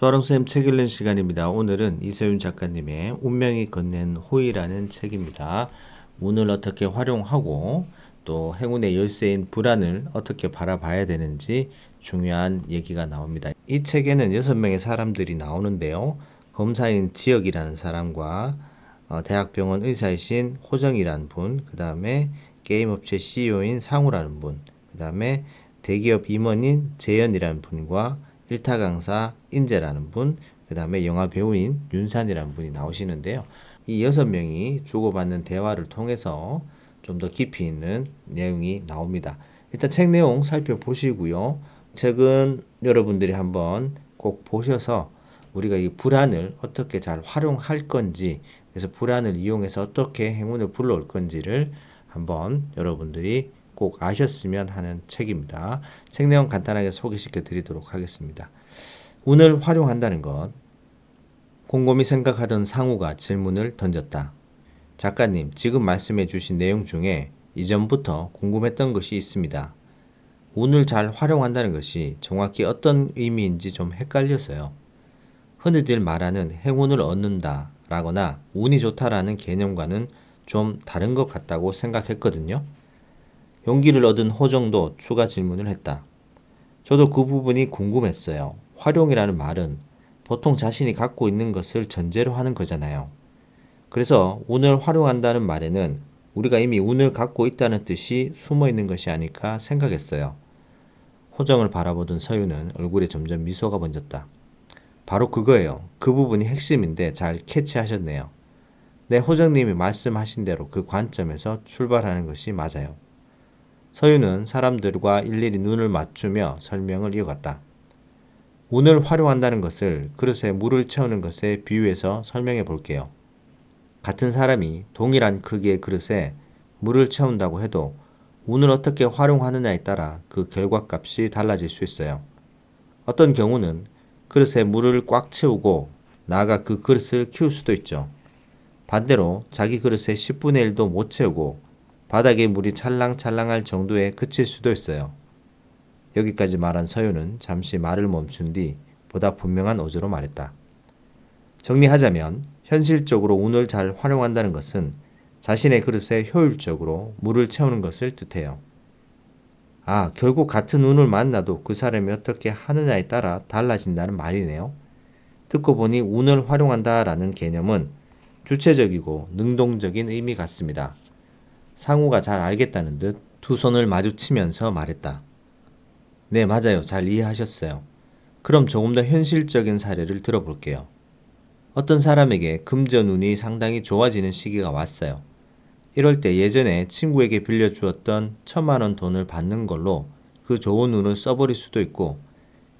조아롱 쌤 책 읽는 시간입니다. 오늘은 이세윤 작가님의 운명이 건넨 호의라는 책입니다. 운을 어떻게 활용하고 또 행운의 열쇠인 불안을 어떻게 바라봐야 되는지 중요한 얘기가 나옵니다. 이 책에는 6명의 사람들이 나오는데요. 검사인 지역이라는 사람과 대학병원 의사이신 호정이라는 분, 그 다음에 게임업체 CEO인 상우라는 분, 그 다음에 대기업 임원인 재현이라는 분과 일타 강사 인재라는 분, 그 다음에 영화 배우인 윤산이라는 분이 나오시는데요. 이 6명이 주고받는 대화를 통해서 좀 더 깊이 있는 내용이 나옵니다. 일단 책 내용 살펴보시고요. 책은 여러분들이 한번 꼭 보셔서 우리가 이 불안을 어떻게 잘 활용할 건지, 그래서 불안을 이용해서 어떻게 행운을 불러올 건지를 한번 여러분들이 꼭 아셨으면 하는 책입니다. 책 내용 간단하게 소개시켜 드리도록 하겠습니다. 운을 활용한다는 것. 곰곰이 생각하던 상우가 질문을 던졌다. 작가님, 지금 말씀해 주신 내용 중에 이전부터 궁금했던 것이 있습니다. 운을 잘 활용한다는 것이 정확히 어떤 의미인지 좀 헷갈려서요. 흔히들 말하는 행운을 얻는다 라거나 운이 좋다라는 개념과는 좀 다른 것 같다고 생각했거든요. 용기를 얻은 호정도 추가 질문을 했다. 저도 그 부분이 궁금했어요. 활용이라는 말은 보통 자신이 갖고 있는 것을 전제로 하는 거잖아요. 그래서 운을 활용한다는 말에는 우리가 이미 운을 갖고 있다는 뜻이 숨어 있는 것이 아닐까 생각했어요. 호정을 바라보던 서유는 얼굴에 점점 미소가 번졌다. 바로 그거예요. 그 부분이 핵심인데 잘 캐치하셨네요. 네, 호정님이 말씀하신 대로 그 관점에서 출발하는 것이 맞아요. 서유는 사람들과 일일이 눈을 맞추며 설명을 이어갔다. 운을 활용한다는 것을 그릇에 물을 채우는 것에 비유해서 설명해 볼게요. 같은 사람이 동일한 크기의 그릇에 물을 채운다고 해도 운을 어떻게 활용하느냐에 따라 그 결과값이 달라질 수 있어요. 어떤 경우는 그릇에 물을 꽉 채우고 나아가 그 그릇을 키울 수도 있죠. 반대로 자기 그릇에 10분의 1도 못 채우고 바닥에 물이 찰랑찰랑할 정도에 그칠 수도 있어요. 여기까지 말한 서유는 잠시 말을 멈춘 뒤 보다 분명한 어조로 말했다. 정리하자면 현실적으로 운을 잘 활용한다는 것은 자신의 그릇에 효율적으로 물을 채우는 것을 뜻해요. 아, 결국 같은 운을 만나도 그 사람이 어떻게 하느냐에 따라 달라진다는 말이네요. 듣고 보니 운을 활용한다라는 개념은 주체적이고 능동적인 의미 같습니다. 상우가 잘 알겠다는 듯 두 손을 마주치면서 말했다. 네, 맞아요. 잘 이해하셨어요. 그럼 조금 더 현실적인 사례를 들어볼게요. 어떤 사람에게 금전운이 상당히 좋아지는 시기가 왔어요. 이럴 때 예전에 친구에게 빌려주었던 1,000만 원 돈을 받는 걸로 그 좋은 운을 써버릴 수도 있고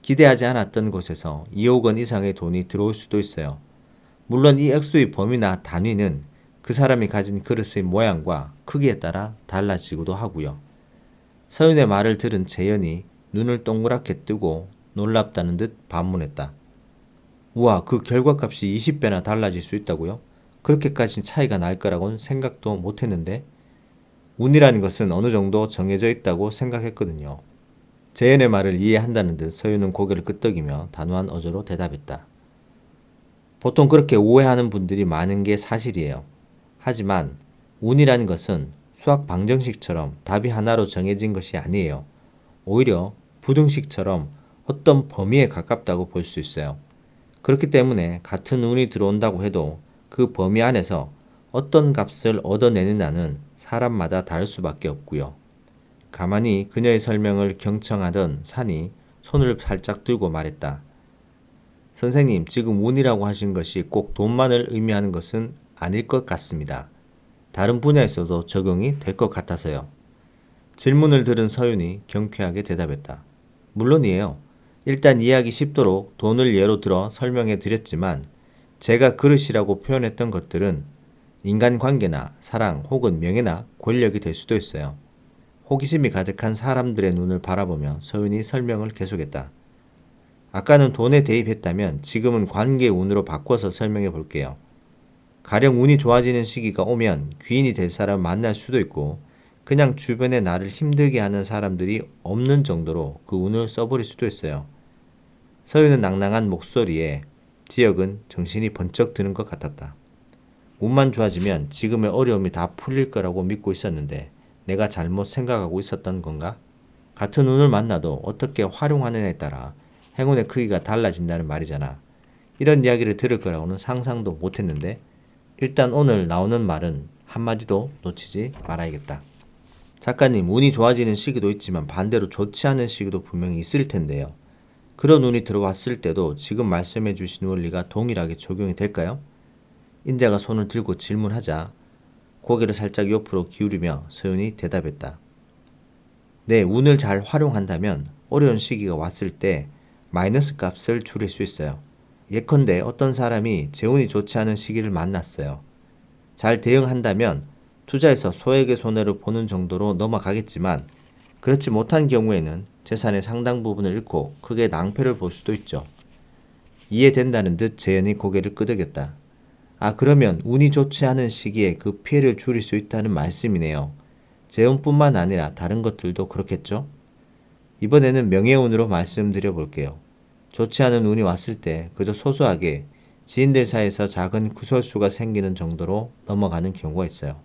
기대하지 않았던 곳에서 2억 원 이상의 돈이 들어올 수도 있어요. 물론 이 액수의 범위나 단위는 그 사람이 가진 그릇의 모양과 크기에 따라 달라지기도 하고요. 서윤의 말을 들은 재현이 눈을 동그랗게 뜨고 놀랍다는 듯 반문했다. 우와, 그 결과값이 20배나 달라질 수 있다고요? 그렇게까지 차이가 날 거라고는 생각도 못했는데 운이라는 것은 어느 정도 정해져 있다고 생각했거든요. 재현의 말을 이해한다는 듯 서윤은 고개를 끄덕이며 단호한 어조로 대답했다. 보통 그렇게 오해하는 분들이 많은 게 사실이에요. 하지만 운이라는 것은 수학 방정식처럼 답이 하나로 정해진 것이 아니에요. 오히려 부등식처럼 어떤 범위에 가깝다고 볼 수 있어요. 그렇기 때문에 같은 운이 들어온다고 해도 그 범위 안에서 어떤 값을 얻어내느냐는 사람마다 다를 수밖에 없고요. 가만히 그녀의 설명을 경청하던 산이 손을 살짝 들고 말했다. 선생님, 지금 운이라고 하신 것이 꼭 돈만을 의미하는 것은 아닐 것 같습니다. 다른 분야에서도 적용이 될 것 같아서요. 질문을 들은 서윤이 경쾌하게 대답했다. 물론이에요. 일단 이해하기 쉽도록 돈을 예로 들어 설명해 드렸지만 제가 그릇이라고 표현했던 것들은 인간관계나 사랑 혹은 명예나 권력이 될 수도 있어요. 호기심이 가득한 사람들의 눈을 바라보며 서윤이 설명을 계속했다. 아까는 돈에 대입했다면 지금은 관계 운으로 바꿔서 설명해 볼게요. 가령 운이 좋아지는 시기가 오면 귀인이 될 사람을 만날 수도 있고 그냥 주변에 나를 힘들게 하는 사람들이 없는 정도로 그 운을 써버릴 수도 있어요. 서윤은 낭낭한 목소리에 지혁은 정신이 번쩍 드는 것 같았다. 운만 좋아지면 지금의 어려움이 다 풀릴 거라고 믿고 있었는데 내가 잘못 생각하고 있었던 건가? 같은 운을 만나도 어떻게 활용하느냐에 따라 행운의 크기가 달라진다는 말이잖아. 이런 이야기를 들을 거라고는 상상도 못했는데 일단 오늘 나오는 말은 한마디도 놓치지 말아야겠다. 작가님, 운이 좋아지는 시기도 있지만 반대로 좋지 않은 시기도 분명히 있을 텐데요. 그런 운이 들어왔을 때도 지금 말씀해 주신 원리가 동일하게 적용이 될까요? 인자가 손을 들고 질문하자 고개를 살짝 옆으로 기울이며 서윤이 대답했다. 네, 운을 잘 활용한다면 어려운 시기가 왔을 때 마이너스 값을 줄일 수 있어요. 예컨대 어떤 사람이 재운이 좋지 않은 시기를 만났어요. 잘 대응한다면 투자에서 소액의 손해를 보는 정도로 넘어가겠지만 그렇지 못한 경우에는 재산의 상당 부분을 잃고 크게 낭패를 볼 수도 있죠. 이해된다는 듯 재현이 고개를 끄덕였다. 아, 그러면 운이 좋지 않은 시기에 그 피해를 줄일 수 있다는 말씀이네요. 재운뿐만 아니라 다른 것들도 그렇겠죠? 이번에는 명예운으로 말씀드려 볼게요. 좋지 않은 운이 왔을 때 그저 소소하게 지인들 사이에서 작은 구설수가 생기는 정도로 넘어가는 경우가 있어요.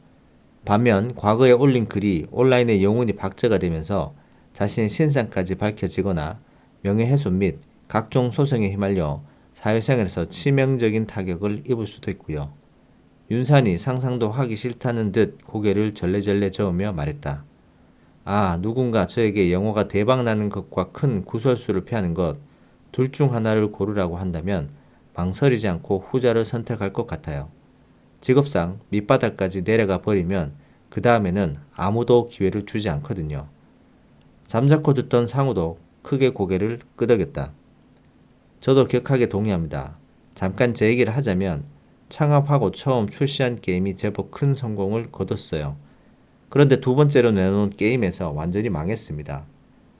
반면 과거에 올린 글이 온라인에 영원히 박제가 되면서 자신의 신상까지 밝혀지거나 명예훼손 및 각종 소송에 휘말려 사회생활에서 치명적인 타격을 입을 수도 있고요. 윤산이 상상도 하기 싫다는 듯 고개를 절레절레 저으며 말했다. 아, 누군가 저에게 영어가 대박나는 것과 큰 구설수를 피하는 것, 둘 중 하나를 고르라고 한다면 망설이지 않고 후자를 선택할 것 같아요. 직업상 밑바닥까지 내려가 버리면 그 다음에는 아무도 기회를 주지 않거든요. 잠자코 듣던 상우도 크게 고개를 끄덕였다. 저도 격하게 동의합니다. 잠깐 제 얘기를 하자면 창업하고 처음 출시한 게임이 제법 큰 성공을 거뒀어요. 그런데 두 번째로 내놓은 게임에서 완전히 망했습니다.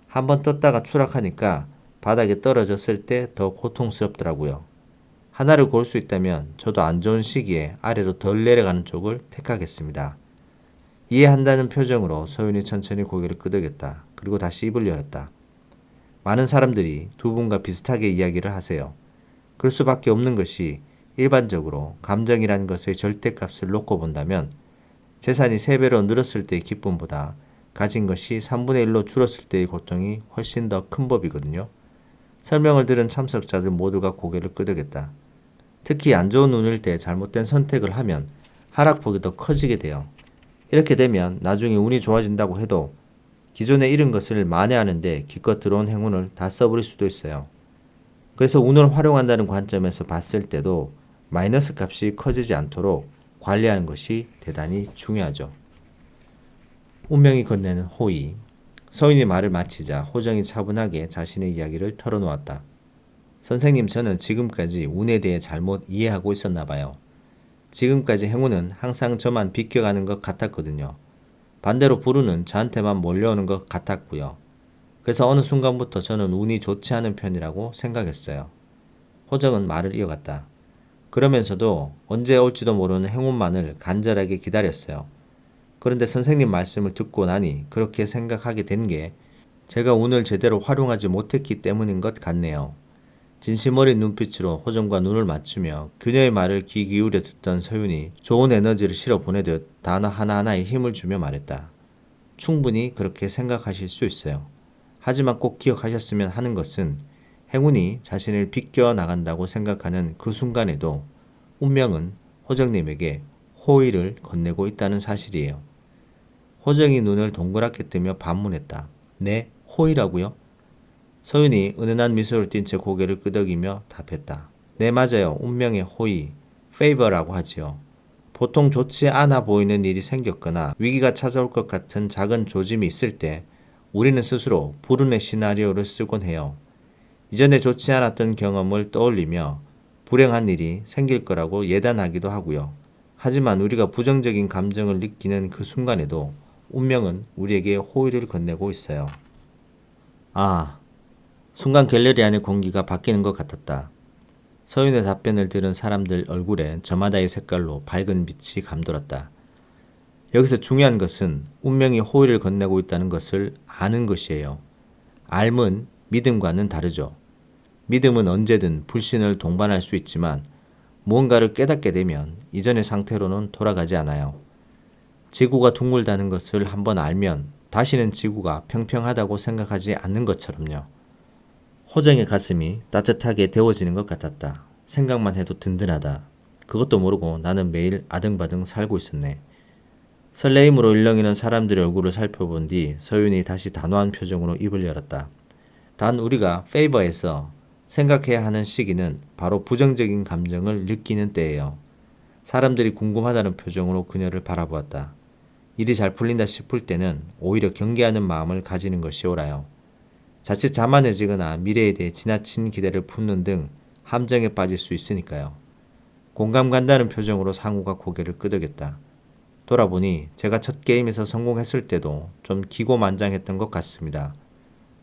한번 떴다가 추락하니까 바닥에 떨어졌을 때 더 고통스럽더라고요. 하나를 고를 수 있다면 저도 안 좋은 시기에 아래로 덜 내려가는 쪽을 택하겠습니다. 이해한다는 표정으로 서윤이 천천히 고개를 끄덕였다. 그리고 다시 입을 열었다. 많은 사람들이 두 분과 비슷하게 이야기를 하세요. 그럴 수밖에 없는 것이 일반적으로 감정이라는 것의 절대값을 놓고 본다면 재산이 3배로 늘었을 때의 기쁨보다 가진 것이 3분의 1로 줄었을 때의 고통이 훨씬 더 큰 법이거든요. 설명을 들은 참석자들 모두가 고개를 끄덕였다. 특히 안 좋은 운일 때 잘못된 선택을 하면 하락폭이 더 커지게 돼요. 이렇게 되면 나중에 운이 좋아진다고 해도 기존에 잃은 것을 만회하는데 기껏 들어온 행운을 다 써버릴 수도 있어요. 그래서 운을 활용한다는 관점에서 봤을 때도 마이너스 값이 커지지 않도록 관리하는 것이 대단히 중요하죠. 운명이 건네는 호의. 서인이 말을 마치자 호정이 차분하게 자신의 이야기를 털어놓았다. 선생님, 저는 지금까지 운에 대해 잘못 이해하고 있었나 봐요. 지금까지 행운은 항상 저만 비껴가는 것 같았거든요. 반대로 불운은 저한테만 몰려오는 것 같았고요. 그래서 어느 순간부터 저는 운이 좋지 않은 편이라고 생각했어요. 호정은 말을 이어갔다. 그러면서도 언제 올지도 모르는 행운만을 간절하게 기다렸어요. 그런데 선생님 말씀을 듣고 나니 그렇게 생각하게 된 게 제가 운을 제대로 활용하지 못했기 때문인 것 같네요. 진심 어린 눈빛으로 호정과 눈을 맞추며 그녀의 말을 귀 기울여 듣던 서윤이 좋은 에너지를 실어 보내듯 단어 하나하나에 힘을 주며 말했다. 충분히 그렇게 생각하실 수 있어요. 하지만 꼭 기억하셨으면 하는 것은 행운이 자신을 비껴 나간다고 생각하는 그 순간에도 운명은 호정님에게 호의를 건네고 있다는 사실이에요. 호정이 눈을 동그랗게 뜨며 반문했다. 네, 호의라고요? 서윤이 은은한 미소를 띤 채 고개를 끄덕이며 답했다. 네, 맞아요. 운명의 호의, 페이버라고 하지요. 보통 좋지 않아 보이는 일이 생겼거나 위기가 찾아올 것 같은 작은 조짐이 있을 때 우리는 스스로 불운의 시나리오를 쓰곤 해요. 이전에 좋지 않았던 경험을 떠올리며 불행한 일이 생길 거라고 예단하기도 하고요. 하지만 우리가 부정적인 감정을 느끼는 그 순간에도 운명은 우리에게 호의를 건네고 있어요. 아, 순간 갤러리 안의 공기가 바뀌는 것 같았다. 서윤의 답변을 들은 사람들 얼굴에 저마다의 색깔로 밝은 빛이 감돌았다. 여기서 중요한 것은 운명이 호의를 건네고 있다는 것을 아는 것이에요. 알면 믿음과는 다르죠. 믿음은 언제든 불신을 동반할 수 있지만 무언가를 깨닫게 되면 이전의 상태로는 돌아가지 않아요. 지구가 둥글다는 것을 한번 알면 다시는 지구가 평평하다고 생각하지 않는 것처럼요. 호정의 가슴이 따뜻하게 데워지는 것 같았다. 생각만 해도 든든하다. 그것도 모르고 나는 매일 아등바등 살고 있었네. 설레임으로 일렁이는 사람들의 얼굴을 살펴본 뒤 서윤이 다시 단호한 표정으로 입을 열었다. 단 우리가 페이버에서 생각해야 하는 시기는 바로 부정적인 감정을 느끼는 때예요. 사람들이 궁금하다는 표정으로 그녀를 바라보았다. 일이 잘 풀린다 싶을 때는 오히려 경계하는 마음을 가지는 것이 옳아요. 자칫 자만해지거나 미래에 대해 지나친 기대를 품는 등 함정에 빠질 수 있으니까요. 공감 간다는 표정으로 상우가 고개를 끄덕였다. 돌아보니 제가 첫 게임에서 성공했을 때도 좀 기고만장했던 것 같습니다.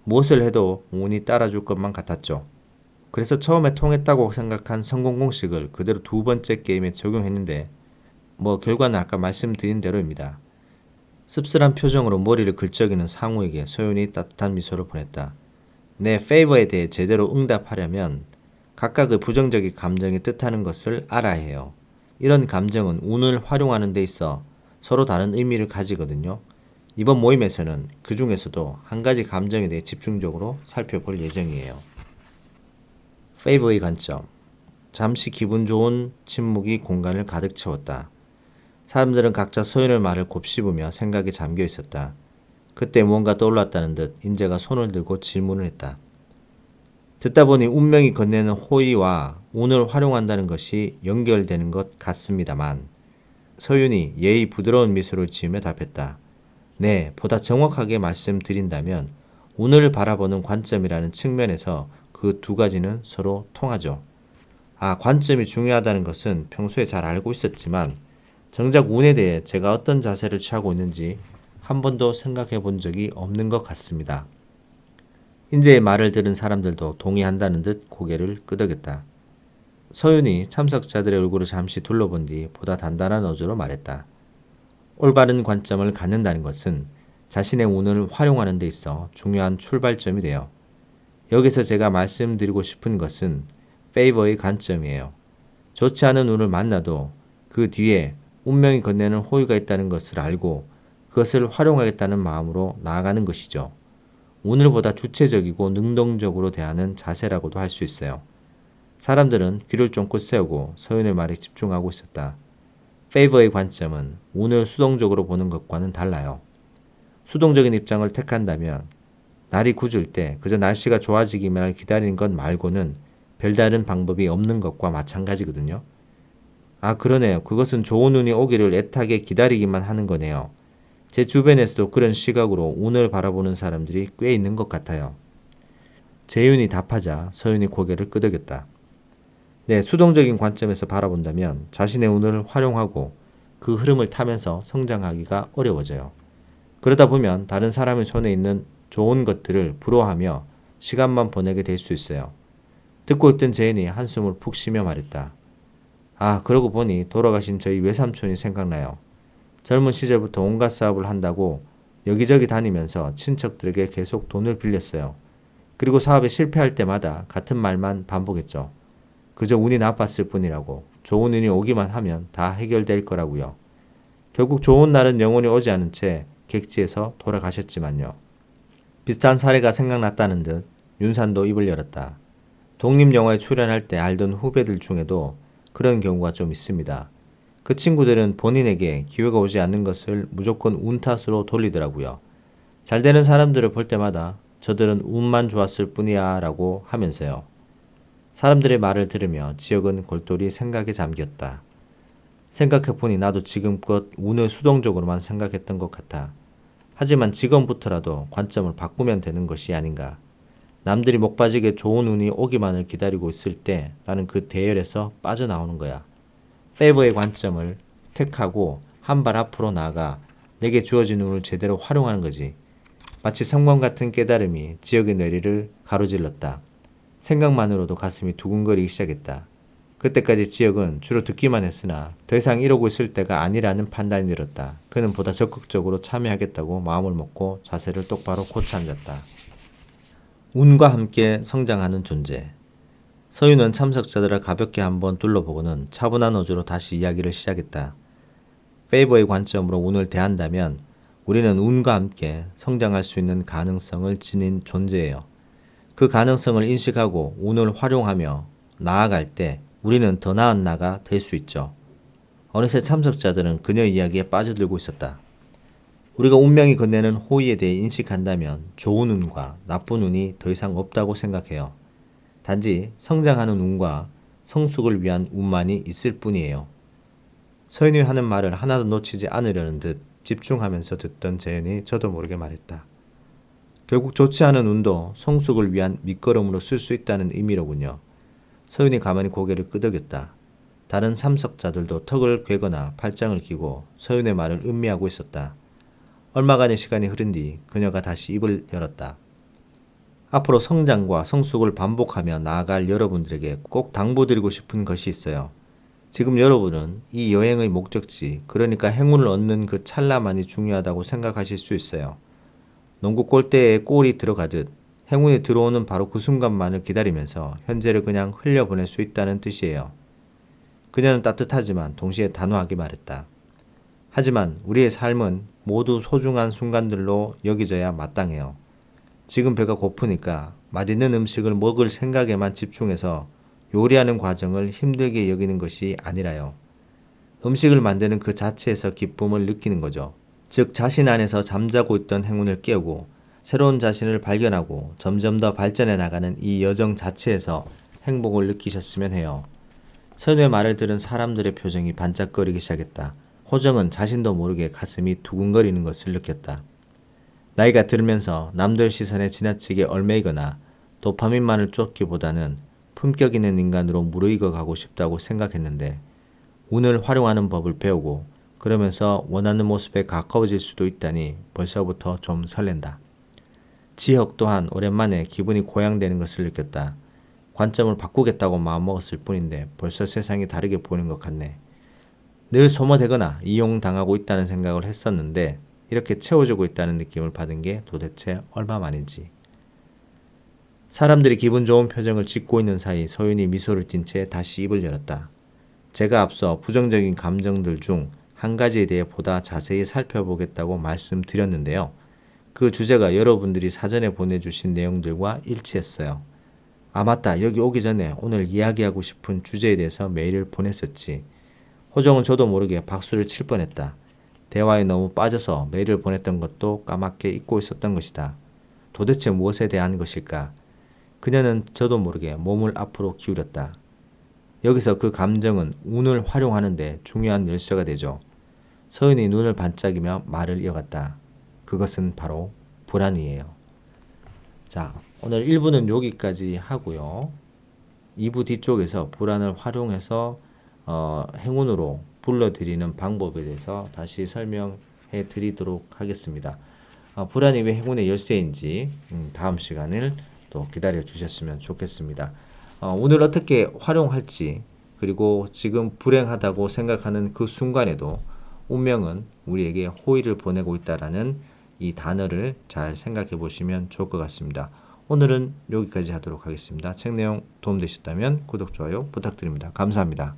무엇을 해도 운이 따라줄 것만 같았죠. 그래서 처음에 통했다고 생각한 성공 공식을 그대로 두 번째 게임에 적용했는데 결과는 아까 말씀드린 대로입니다. 씁쓸한 표정으로 머리를 긁적이는 상우에게 소윤이 따뜻한 미소를 보냈다. 내 페이버에 대해 제대로 응답하려면 각각의 부정적인 감정이 뜻하는 것을 알아야 해요. 이런 감정은 운을 활용하는 데 있어 서로 다른 의미를 가지거든요. 이번 모임에서는 그 중에서도 한 가지 감정에 대해 집중적으로 살펴볼 예정이에요. 페이버의 관점. 잠시 기분 좋은 침묵이 공간을 가득 채웠다. 사람들은 각자 소윤의 말을 곱씹으며 생각에 잠겨 있었다. 그때 무언가 떠올랐다는 듯 인재가 손을 들고 질문을 했다. 듣다 보니 운명이 건네는 호의와 운을 활용한다는 것이 연결되는 것 같습니다만 서윤이 예의 부드러운 미소를 지으며 답했다. 네, 보다 정확하게 말씀드린다면 운을 바라보는 관점이라는 측면에서 그 두 가지는 서로 통하죠. 관점이 중요하다는 것은 평소에 잘 알고 있었지만 정작 운에 대해 제가 어떤 자세를 취하고 있는지 한 번도 생각해 본 적이 없는 것 같습니다. 인재의 말을 들은 사람들도 동의한다는 듯 고개를 끄덕였다. 서윤이 참석자들의 얼굴을 잠시 둘러본 뒤 보다 단단한 어조로 말했다. 올바른 관점을 갖는다는 것은 자신의 운을 활용하는 데 있어 중요한 출발점이 돼요. 여기서 제가 말씀드리고 싶은 것은 페이버의 관점이에요. 좋지 않은 운을 만나도 그 뒤에 운명이 건네는 호의가 있다는 것을 알고 그것을 활용하겠다는 마음으로 나아가는 것이죠. 운을 보다 주체적이고 능동적으로 대하는 자세라고도 할 수 있어요. 사람들은 귀를 쫑긋 세우고 서윤의 말에 집중하고 있었다. 페이버의 관점은 운을 수동적으로 보는 것과는 달라요. 수동적인 입장을 택한다면 날이 굳을 때 그저 날씨가 좋아지기만을 기다리는 것 말고는 별다른 방법이 없는 것과 마찬가지거든요. 그러네요. 그것은 좋은 운이 오기를 애타게 기다리기만 하는 거네요. 제 주변에서도 그런 시각으로 운을 바라보는 사람들이 꽤 있는 것 같아요. 재윤이 답하자 서윤이 고개를 끄덕였다. 네, 수동적인 관점에서 바라본다면 자신의 운을 활용하고 그 흐름을 타면서 성장하기가 어려워져요. 그러다 보면 다른 사람의 손에 있는 좋은 것들을 부러워하며 시간만 보내게 될 수 있어요. 듣고 있던 재윤이 한숨을 푹 쉬며 말했다. 그러고 보니 돌아가신 저희 외삼촌이 생각나요. 젊은 시절부터 온갖 사업을 한다고 여기저기 다니면서 친척들에게 계속 돈을 빌렸어요. 그리고 사업에 실패할 때마다 같은 말만 반복했죠. 그저 운이 나빴을 뿐이라고. 좋은 운이 오기만 하면 다 해결될 거라고요. 결국 좋은 날은 영원히 오지 않은 채 객지에서 돌아가셨지만요. 비슷한 사례가 생각났다는 듯 윤산도 입을 열었다. 독립영화에 출연할 때 알던 후배들 중에도 그런 경우가 좀 있습니다. 그 친구들은 본인에게 기회가 오지 않는 것을 무조건 운 탓으로 돌리더라고요. 잘 되는 사람들을 볼 때마다 저들은 운만 좋았을 뿐이야 라고 하면서요. 사람들의 말을 들으며 지역은 골똘히 생각에 잠겼다. 생각해보니 나도 지금껏 운을 수동적으로만 생각했던 것 같아. 하지만 지금부터라도 관점을 바꾸면 되는 것이 아닌가. 남들이 목 빠지게 좋은 운이 오기만을 기다리고 있을 때 나는 그 대열에서 빠져나오는 거야. 페이버의 관점을 택하고 한 발 앞으로 나아가 내게 주어진 운을 제대로 활용하는 거지. 마치 성광 같은 깨달음이 지역의 뇌리를 가로질렀다. 생각만으로도 가슴이 두근거리기 시작했다. 그때까지 지역은 주로 듣기만 했으나 더 이상 이러고 있을 때가 아니라는 판단이 들었다. 그는 보다 적극적으로 참여하겠다고 마음을 먹고 자세를 똑바로 고쳐 앉았다. 운과 함께 성장하는 존재. 서윤은 참석자들을 가볍게 한번 둘러보고는 차분한 어조로 다시 이야기를 시작했다. 페이버의 관점으로 운을 대한다면 우리는 운과 함께 성장할 수 있는 가능성을 지닌 존재예요. 그 가능성을 인식하고 운을 활용하며 나아갈 때 우리는 더 나은 나가 될 수 있죠. 어느새 참석자들은 그녀 이야기에 빠져들고 있었다. 우리가 운명이 건네는 호의에 대해 인식한다면 좋은 운과 나쁜 운이 더 이상 없다고 생각해요. 단지 성장하는 운과 성숙을 위한 운만이 있을 뿐이에요. 서연이 하는 말을 하나도 놓치지 않으려는 듯 집중하면서 듣던 재현이 저도 모르게 말했다. 결국 좋지 않은 운도 성숙을 위한 밑거름으로 쓸 수 있다는 의미로군요. 서윤이 가만히 고개를 끄덕였다. 다른 참석자들도 턱을 괴거나 팔짱을 끼고 서윤의 말을 음미하고 있었다. 얼마간의 시간이 흐른 뒤 그녀가 다시 입을 열었다. 앞으로 성장과 성숙을 반복하며 나아갈 여러분들에게 꼭 당부드리고 싶은 것이 있어요. 지금 여러분은 이 여행의 목적지, 그러니까 행운을 얻는 그 찰나만이 중요하다고 생각하실 수 있어요. 농구 골대에 골이 들어가듯 행운이 들어오는 바로 그 순간만을 기다리면서 현재를 그냥 흘려보낼 수 있다는 뜻이에요. 그녀는 따뜻하지만 동시에 단호하게 말했다. 하지만 우리의 삶은 모두 소중한 순간들로 여겨져야 마땅해요. 지금 배가 고프니까 맛있는 음식을 먹을 생각에만 집중해서 요리하는 과정을 힘들게 여기는 것이 아니라요. 음식을 만드는 그 자체에서 기쁨을 느끼는 거죠. 즉 자신 안에서 잠자고 있던 행운을 깨우고 새로운 자신을 발견하고 점점 더 발전해 나가는 이 여정 자체에서 행복을 느끼셨으면 해요. 선우의 말을 들은 사람들의 표정이 반짝거리기 시작했다. 호정은 자신도 모르게 가슴이 두근거리는 것을 느꼈다. 나이가 들면서 남들 시선에 지나치게 얽매이거나 도파민만을 쫓기보다는 품격 있는 인간으로 무르익어 가고 싶다고 생각했는데 운을 활용하는 법을 배우고 그러면서 원하는 모습에 가까워질 수도 있다니 벌써부터 좀 설렌다. 지혁 또한 오랜만에 기분이 고양되는 것을 느꼈다. 관점을 바꾸겠다고 마음먹었을 뿐인데 벌써 세상이 다르게 보이는 것 같네. 늘 소모되거나 이용당하고 있다는 생각을 했었는데 이렇게 채워주고 있다는 느낌을 받은 게 도대체 얼마만인지. 사람들이 기분 좋은 표정을 짓고 있는 사이 서윤이 미소를 띤 채 다시 입을 열었다. 제가 앞서 부정적인 감정들 중 한 가지에 대해 보다 자세히 살펴보겠다고 말씀드렸는데요. 그 주제가 여러분들이 사전에 보내주신 내용들과 일치했어요. 아 맞다, 여기 오기 전에 오늘 이야기하고 싶은 주제에 대해서 메일을 보냈었지. 호정은 저도 모르게 박수를 칠 뻔했다. 대화에 너무 빠져서 메일을 보냈던 것도 까맣게 잊고 있었던 것이다. 도대체 무엇에 대한 것일까? 그녀는 저도 모르게 몸을 앞으로 기울였다. 여기서 그 감정은 운을 활용하는 데 중요한 열쇠가 되죠. 서윤이 눈을 반짝이며 말을 이어갔다. 그것은 바로 불안이에요. 자, 오늘 1부는 여기까지 하고요. 2부 뒤쪽에서 불안을 활용해서 행운으로 불러들이는 방법에 대해서 다시 설명해 드리도록 하겠습니다. 불안이 왜 행운의 열쇠인지 다음 시간을 또 기다려 주셨으면 좋겠습니다. 오늘 어떻게 활용할지, 그리고 지금 불행하다고 생각하는 그 순간에도 운명은 우리에게 호의를 보내고 있다라는 이 단어를 잘 생각해 보시면 좋을 것 같습니다. 오늘은 여기까지 하도록 하겠습니다. 책 내용 도움되셨다면 구독, 좋아요 부탁드립니다. 감사합니다.